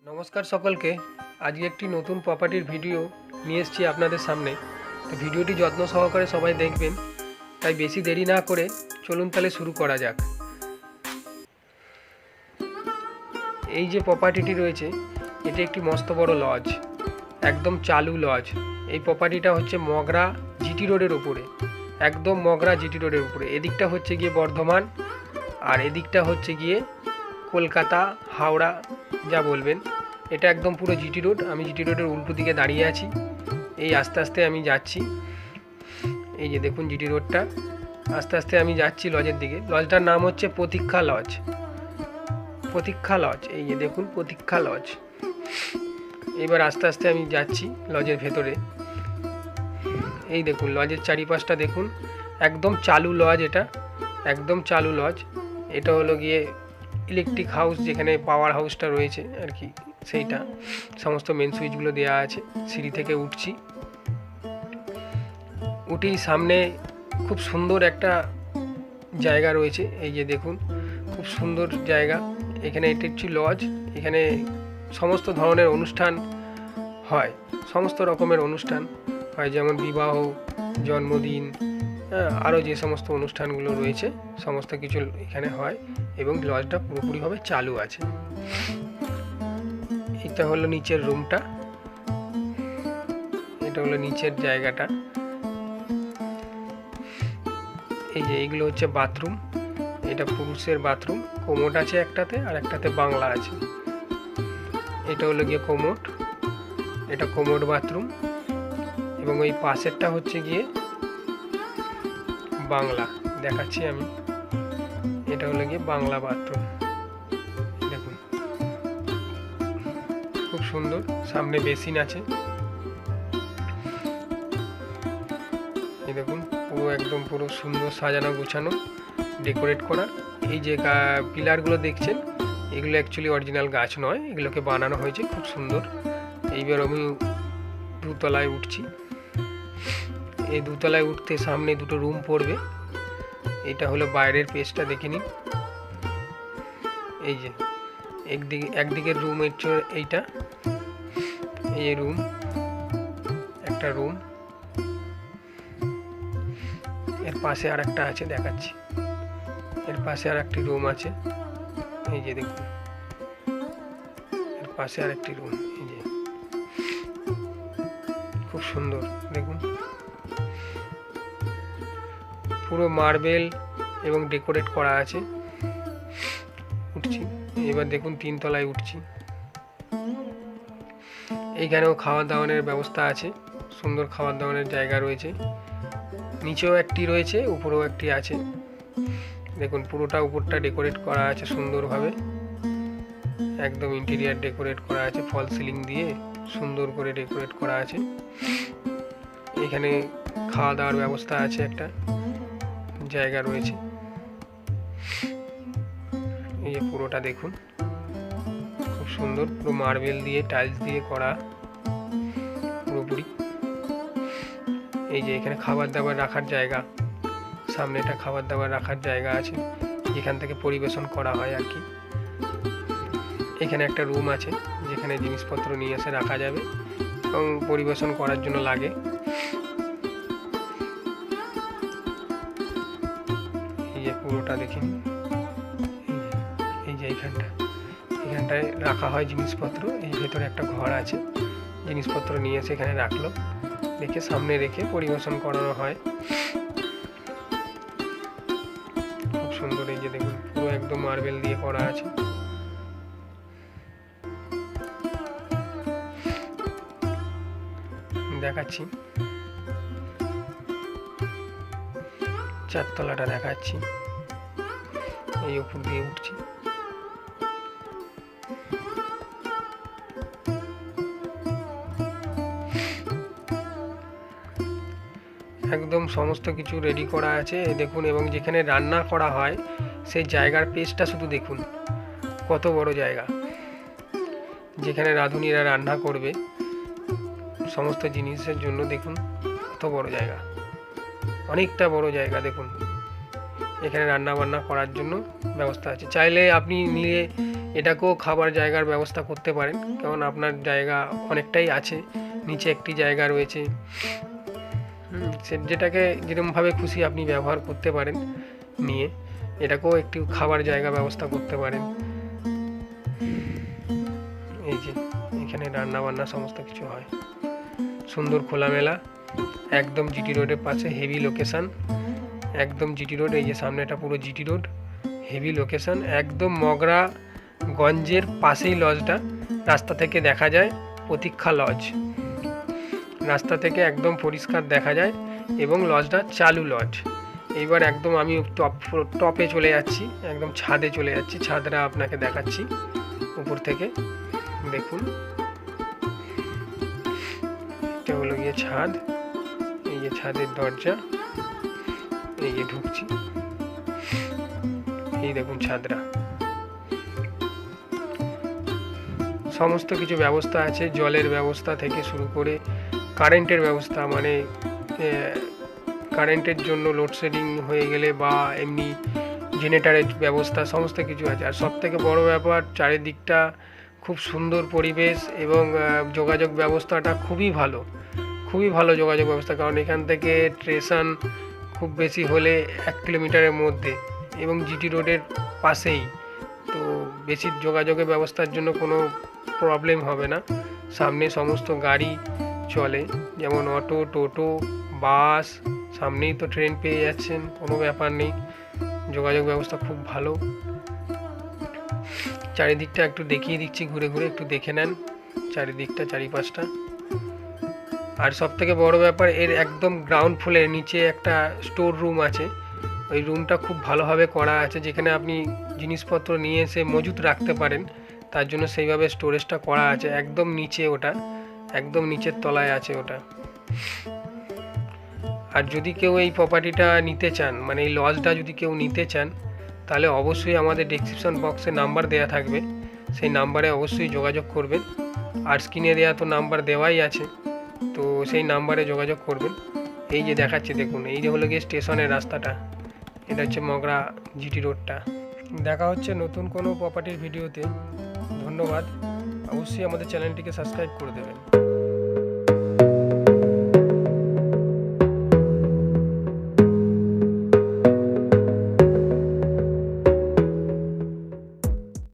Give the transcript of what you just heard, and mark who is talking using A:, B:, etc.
A: নমস্কার সকলকে। আজকে একটি নতুন প্রপার্টির ভিডিও নিয়ে এসেছি আপনাদের সামনে। তো ভিডিওটি যত্ন সহকারে সবাই দেখবেন, তাই বেশি দেরি না করে চলুন তাহলে শুরু করা যাক। এই যে প্রপার্টিটি রয়েছে, এটি একটি মস্ত বড় লজ, একদম চালু লজ। এই প্রপার্টিটা হচ্ছে মগরা জিটি রোডের উপরে, একদম মগরা জিটি রোডের উপরে। এদিকটা হচ্ছে গিয়ে বর্ধমান, আর এদিকটা হচ্ছে গিয়ে কলকাতা, হাওড়া, যা বলবেন। এটা একদম পুরো জিটি রোড। আমি জিটি রোডের উল্টো দিকে দাঁড়িয়ে আছি। এই আস্তে আস্তে আমি যাচ্ছি, এই যে দেখুন জিটি রোডটা। আস্তে আস্তে আমি যাচ্ছি লজের দিকে। লজটার নাম হচ্ছে প্রতীক্ষা লজ। প্রতীক্ষা লজ, এই যে দেখুন প্রতীক্ষা লজ। এবার আস্তে আস্তে আমি যাচ্ছি লজের ভেতরে। এই দেখুন লজের চারিপাশটা দেখুন, একদম চালু লজ। এটা একদম চালু লজ। এটা হলো গিয়ে ইলেকট্রিক হাউস, যেখানে পাওয়ার হাউসটা রয়েছে আর কি, সেইটা। সমস্ত মেন সুইচগুলো দেওয়া আছে। সিঁড়ি থেকে উঠছি, উঠেই সামনে খুব সুন্দর একটা জায়গা রয়েছে। এই যে দেখুন, খুব সুন্দর জায়গা। এখানে এটি হচ্ছে লজ। এখানে সমস্ত ধরনের অনুষ্ঠান হয়, সমস্ত রকমের অনুষ্ঠান হয়, যেমন বিবাহ, জন্মদিন, আরও যে সমস্ত অনুষ্ঠানগুলো রয়েছে সমস্ত কিছু এখানে হয়, এবং লজটা পুরোপুরিভাবে চালু আছে। এটা হলো নিচের রুমটা, এটা হলো নিচের জায়গাটা। এই যে এইগুলো হচ্ছে বাথরুম। এটা পুরুষের বাথরুম। কোমোড আছে একটাতে, আর একটাতে বাংলা আছে। এটা হলো গিয়ে কোমোড, এটা কোমোড বাথরুম। এবং ওই পাশেরটা হচ্ছে গিয়ে বাংলা, দেখাচ্ছি আমি। এটা হলো গিয়ে বাংলা বাথরুম। দেখুন খুব সুন্দর, সামনে বেসিন আছে। এই দেখুন পুরো একদম পুরো সুন্দর সাজানো গোছানো, ডেকোরেট করা। এই যে পিলারগুলো দেখছেন, এগুলো অ্যাকচুয়ালি অরিজিনাল গাছ নয়, এগুলোকে বানানো হয়েছে, খুব সুন্দর। এইবার আমি দোতলায় উঠছি। এই দোতলায় উঠতে সামনে দুটো রুম পড়বে। এটা হলো বাইরের পেজটা, দেখে নিন। এই যে একদিকের রুম হচ্ছে এইটা, এই রুম, একটা রুম। এর পাশে আর একটা আছে, দেখাচ্ছি। এর পাশে আর একটি রুম আছে, এই যে দেখুন। এর পাশে আর একটি রুম, এই যে খুব সুন্দর। দেখুন পুরো মার্বেল এবং ডেকোরেট করা আছে। উঠছি, এবার দেখুন 3 তলায় উঠছি। এইখানেও খাওয়া দাওয়ানোর ব্যবস্থা আছে, সুন্দর খাওয়া দাওয়ানোর জায়গা রয়েছে। নিচেও একটি রয়েছে, উপরেও একটি আছে। দেখুন পুরোটা উপরটা ডেকোরেট করা আছে সুন্দরভাবে, একদম ইন্টেরিয়ার ডেকোরেট করা আছে, ফল সিলিং দিয়ে সুন্দর করে ডেকোরেট করা আছে। এখানে খাওয়া দাওয়ার ব্যবস্থা আছে, একটা জায়গা রয়েছে। এই যে পুরোটা দেখুন, খুব সুন্দর, পুরো মার্বেল দিয়ে টাইলস দিয়ে করা পুরোপুরি। এই যে এখানে খাবার দাবার রাখার জায়গা, সামনে একটা খাবার দাবার রাখার জায়গা আছে, যেখান থেকে পরিবেশন করা হয় আর কি। এখানে একটা রুম আছে, যেখানে জিনিসপত্র নিয়ে এসে রাখা যাবে এবং পরিবেশন করার জন্য লাগে। এই যে পুরোটা দেখুন, এই যে এখানটায় রাখা হয় জিনিসপত্র। এই ভেতরে একটা ঘর আছে, জিনিসপত্র নিয়ে এসে এখানে রাখলো, রেখে সামনে রেখে পরিবেশন করানো হয়। খুব সুন্দর। এই যে দেখুন পুরো একদম মার্বেল দিয়ে করা আছে। দেখাচ্ছি 4 তলাটা দেখাচ্ছি। এই উপর দিয়ে উঠছি। একদম সমস্ত কিছু রেডি করা আছে, দেখুন। এবং যেখানে রান্না করা হয় সেই জায়গার পেজটা শুধু দেখুন, কত বড় জায়গা। যেখানে রাঁধুনিরা রান্না করবে সমস্ত জিনিসের জন্য, দেখুন কত বড় জায়গা, অনেকটা বড় জায়গা। দেখুন এখানে রান্না বান্না করার জন্য ব্যবস্থা আছে। চাইলে আপনি নিয়ে এটাকেও খাবার জায়গার ব্যবস্থা করতে পারেন, কারণ আপনার জায়গা অনেকটাই আছে, নিচে একটি জায়গা রয়েছে। যেটাকে যেরকমভাবে খুশি আপনি ব্যবহার করতে পারেন নিয়ে, এটাকেও একটি খাবার জায়গা ব্যবস্থা করতে পারেন। এই যে এখানে রান্না বান্না সমস্ত কিছু হয়, সুন্দর খোলামেলা, একদম জিটি রোডের পাশে, হেভি লোকেশান, একদম জিটি রোড। এই যে সামনেটা পুরো জিটি রোড, হেভি লোকেশান, একদম মগরা গঞ্জের পাশেই লজটা। রাস্তা থেকে দেখা যায় প্রতীক্ষা লজ, রাস্তা থেকে একদম পরিষ্কার দেখা যায়, এবং লজটা চালু লজ। এইবার একদম আমি টপে চলে যাচ্ছি, একদম ছাদে চলে যাচ্ছি, ছাদটা আপনাকে দেখাচ্ছি উপর থেকে। দেখুন, এটা হলো গিয়ে ছাদ, এই যে ছাদের দরজা, এই যে ঢুকছি, এই দেখুন ছাদরা, সমস্ত কিছু ব্যবস্থা আছে, জলের ব্যবস্থা থেকে শুরু করে কারেন্টের ব্যবস্থা, মানে কারেন্টের জন্য লোডশেডিং হয়ে গেলে বা এমনি জেনারেটারের ব্যবস্থা, সমস্ত কিছু আছে। আর সবথেকে বড় ব্যাপার, চারিদিকটা খুব সুন্দর পরিবেশ, এবং যোগাযোগ ব্যবস্থাটা খুবই ভালো, খুবই ভালো যোগাযোগ ব্যবস্থা। কারণ এখান থেকে স্টেশন খুব বেশি হলে 1 কিলোমিটারের মধ্যে, এবং জিটি রোডের পাশেই, তো বেশি যোগাযোগের ব্যবস্থার জন্য কোনো প্রবলেম হবে না। সামনে সমস্ত গাড়ি চলে, যেমন অটো, টোটো, বাস, সামনেই তো ট্রেন পেয়ে যাচ্ছেন, কোনো ব্যাপার নেই, যোগাযোগ ব্যবস্থা খুব ভালো। চারিদিকটা একটু দেখিয়ে দিচ্ছি, ঘুরে ঘুরে একটু দেখে নেন চারিদিকটা, চারিপাশটা। আর সবথেকে বড় ব্যাপার, এর একদম গ্রাউন্ড ফ্লোরের নিচে একটা স্টোর রুম আছে, ওই রুমটা খুব ভালোভাবে করা আছে, যেখানে আপনি জিনিসপত্র নিয়ে এসে মজুত রাখতে পারেন, তার জন্য সেইভাবে স্টোরেজটা করা আছে। একদম নিচে ওটা, একদম নিচের তলায় আছে ওটা। আর যদি কেউ এই প্রপার্টিটা নিতে চান, মানে এই লজটা যদি কেউ নিতে চান, তাহলে অবশ্যই আমাদের ডেসক্রিপশন বক্সে নাম্বার দেওয়া থাকবে, সেই নাম্বারে অবশ্যই যোগাযোগ করবেন। আর স্ক্রিনে দেওয়া তো নাম্বার দেওয়াই আছে, তো সেই নাম্বারে যোগাযোগ করবেন। এই যে দেখাচ্ছি দেখুন, এই যে হলো গিয়ে স্টেশনের রাস্তাটা, এটা হচ্ছে মগরা জিটি রোডটা। দেখা হচ্ছে নতুন কোনো প্রপার্টির ভিডিওতে। ধন্যবাদ, অবশ্যই আমাদের চ্যানেলটিকে সাবস্ক্রাইব করে দেবেন।